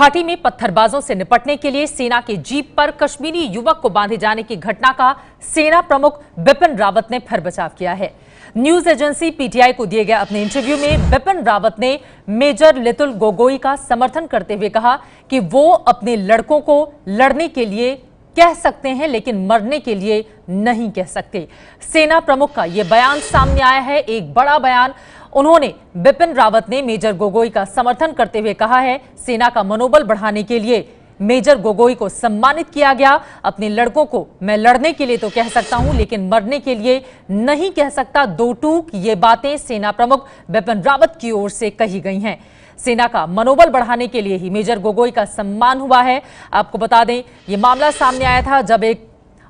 घाटी में पत्थरबाजों से निपटने के लिए सेना के जीप पर कश्मीरी युवक को बांधे जाने की घटना का सेना प्रमुख बिपिन रावत ने फिर बचाव किया है। न्यूज एजेंसी पीटीआई को दिए गए अपने इंटरव्यू में बिपिन रावत ने मेजर लितुल गोगोई का समर्थन करते हुए कहा कि वो अपने लड़कों को लड़ने के लिए कह सकते हैं लेकिन मरने के लिए नहीं कह सकते। सेना प्रमुख का यह बयान सामने आया है, एक बड़ा बयान। उन्होंने बिपिन रावत ने मेजर गोगोई का समर्थन करते हुए कहा है, सेना का मनोबल बढ़ाने के लिए मेजर गोगोई को सम्मानित किया गया। अपने लड़कों को मैं लड़ने के लिए तो कह सकता हूं लेकिन मरने के लिए नहीं कह सकता। दो टूक ये बातें सेना प्रमुख बिपिन रावत की ओर से कही गई हैं। सेना का मनोबल बढ़ाने के लिए ही मेजर गोगोई का सम्मान हुआ है। आपको बता दें, ये मामला सामने आया था जब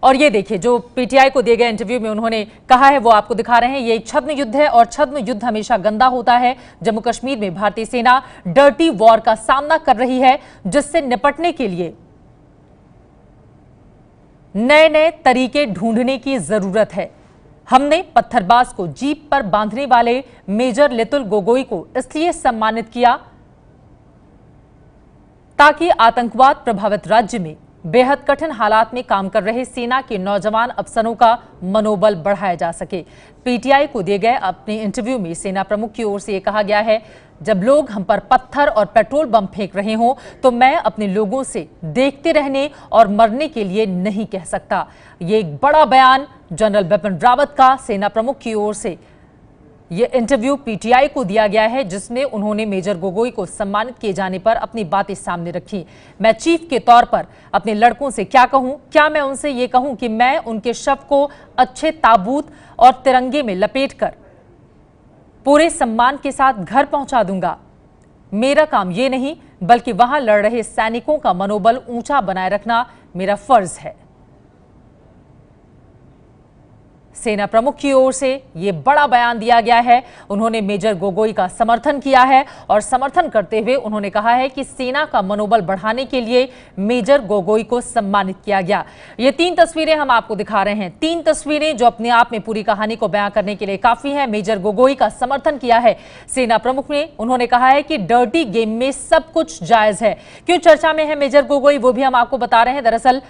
और ये देखिए जो पीटीआई को दिए गए इंटरव्यू में उन्होंने कहा है वो आपको दिखा रहे हैं। ये एक छद्म युद्ध है और छद्म युद्ध हमेशा गंदा होता है। जम्मू कश्मीर में भारतीय सेना डर्टी वॉर का सामना कर रही है, जिससे निपटने के लिए नए नए तरीके ढूंढने की जरूरत है। हमने पत्थरबाज को जीप पर बांधने वाले मेजर लितुल गोगोई को इसलिए सम्मानित किया ताकि आतंकवाद प्रभावित राज्य में बेहद कठिन हालात में काम कर रहे सेना के नौजवान अफसरों का मनोबल बढ़ाया जा सके। पीटीआई को दिए गए अपने इंटरव्यू में सेना प्रमुख की ओर से यह कहा गया है, जब लोग हम पर पत्थर और पेट्रोल बम फेंक रहे हों तो मैं अपने लोगों से देखते रहने और मरने के लिए नहीं कह सकता। ये एक बड़ा बयान जनरल बिपिन रावत का सेना प्रमुख की ओर से ये इंटरव्यू पीटीआई को दिया गया है, जिसमें उन्होंने मेजर गोगोई को सम्मानित किए जाने पर अपनी बातें सामने रखी। मैं चीफ के तौर पर अपने लड़कों से क्या कहूं? क्या मैं उनसे ये कहूं कि मैं उनके शव को अच्छे ताबूत और तिरंगे में लपेटकर पूरे सम्मान के साथ घर पहुंचा दूंगा? मेरा काम ये नहीं बल्कि वहां लड़ रहे सैनिकों का मनोबल ऊंचा बनाए रखना मेरा फर्ज है। सेना प्रमुख की ओर से यह बड़ा बयान दिया गया है। उन्होंने मेजर गोगोई का समर्थन किया है और समर्थन करते हुए उन्होंने कहा है कि सेना का मनोबल बढ़ाने के लिए मेजर गोगोई को सम्मानित किया गया। ये 3 तस्वीरें हम आपको दिखा रहे हैं, 3 तस्वीरें जो अपने आप में पूरी कहानी को बयां करने के लिए काफी है। मेजर गोगोई का समर्थन किया है सेना प्रमुख ने। उन्होंने कहा है कि डर्टी गेम में सब कुछ जायज है। क्यों चर्चा में है मेजर गोगोई, वो भी हम आपको बता रहे हैं। दरअसल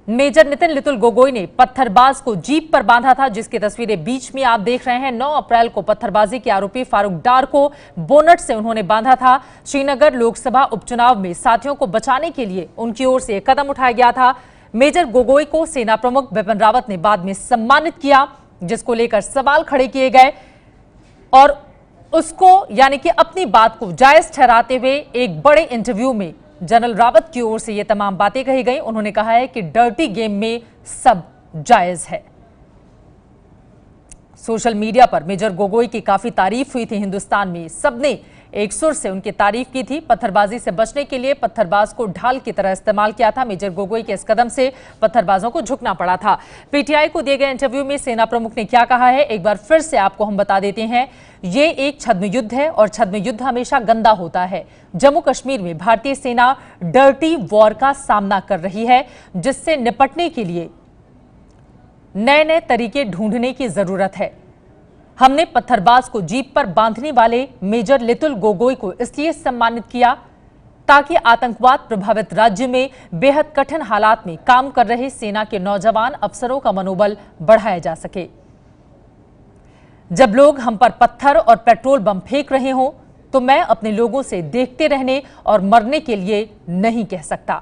मेजर नितिन लितुल गोगोई ने पत्थरबाज को जीप पर बांधा था, जिसकी तस्वीरें बीच में आप देख रहे हैं। 9 अप्रैल को पत्थरबाजी के आरोपी फारूक डार को बोनट से उन्होंने बांधा था। श्रीनगर लोकसभा उपचुनाव में साथियों को बचाने के लिए उनकी ओर से एक कदम उठाया गया था। मेजर गोगोई को सेना प्रमुख बिपिन रावत ने बाद में सम्मानित किया, जिसको लेकर सवाल खड़े किए गए और उसको यानी कि अपनी बात को जायज ठहराते हुए एक बड़े इंटरव्यू में जनरल रावत की ओर से ये तमाम बातें कही गई। उन्होंने कहा है कि डर्टी गेम में सब जायज है। सोशल मीडिया पर मेजर गोगोई की काफी तारीफ हुई थी। हिंदुस्तान में सबने एक सुर से उनकी तारीफ की थी। पत्थरबाजी से बचने के लिए पत्थरबाज को ढाल की तरह इस्तेमाल किया था। मेजर गोगोई के इस कदम से पत्थरबाजों को झुकना पड़ा था। पीटीआई को दिए गए इंटरव्यू में सेना प्रमुख ने क्या कहा है, एक बार फिर से आपको हम बता देते हैं। ये एक छद्म युद्ध है और छद्म युद्ध हमेशा गंदा होता है। जम्मू कश्मीर में भारतीय सेना डर्टी वॉर का सामना कर रही है, जिससे निपटने के लिए नए नए तरीके ढूंढने की जरूरत है। हमने पत्थरबाज को जीप पर बांधने वाले मेजर लितुल गोगोई को इसलिए सम्मानित किया ताकि आतंकवाद प्रभावित राज्य में बेहद कठिन हालात में काम कर रहे सेना के नौजवान अफसरों का मनोबल बढ़ाया जा सके। जब लोग हम पर पत्थर और पेट्रोल बम फेंक रहे हों तो मैं अपने लोगों से देखते रहने और मरने के लिए नहीं कह सकता।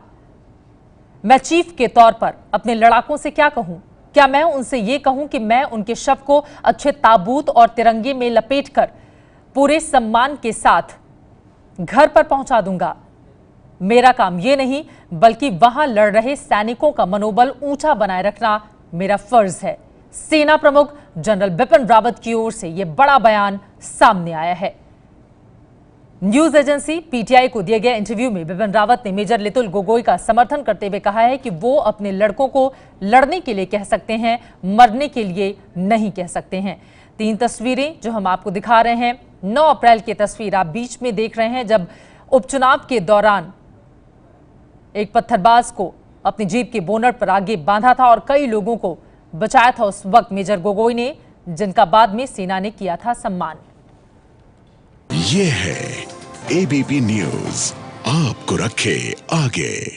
मैं चीफ के तौर पर अपने लड़ाकों से क्या कहूं? क्या मैं उनसे ये कहूं कि मैं उनके शव को अच्छे ताबूत और तिरंगे में लपेटकर पूरे सम्मान के साथ घर पर पहुंचा दूंगा? मेरा काम ये नहीं बल्कि वहां लड़ रहे सैनिकों का मनोबल ऊंचा बनाए रखना मेरा फर्ज है। सेना प्रमुख जनरल बिपिन रावत की ओर से यह बड़ा बयान सामने आया है। न्यूज एजेंसी पीटीआई को दिए गए इंटरव्यू में बिपिन रावत ने मेजर लितुल गोगोई का समर्थन करते हुए कहा है कि वो अपने लड़कों को लड़ने के लिए कह सकते हैं, मरने के लिए नहीं कह सकते हैं। 3 तस्वीरें जो हम आपको दिखा रहे हैं, 9 अप्रैल की तस्वीर आप बीच में देख रहे हैं, जब उपचुनाव के दौरान एक पत्थरबाज को अपनी जीप के बोनट पर आगे बांधा था और कई लोगों को बचाया था उस वक्त मेजर गोगोई ने, जिनका बाद में सेना ने किया था सम्मान। ये है एबीपी न्यूज, आपको रखे आगे।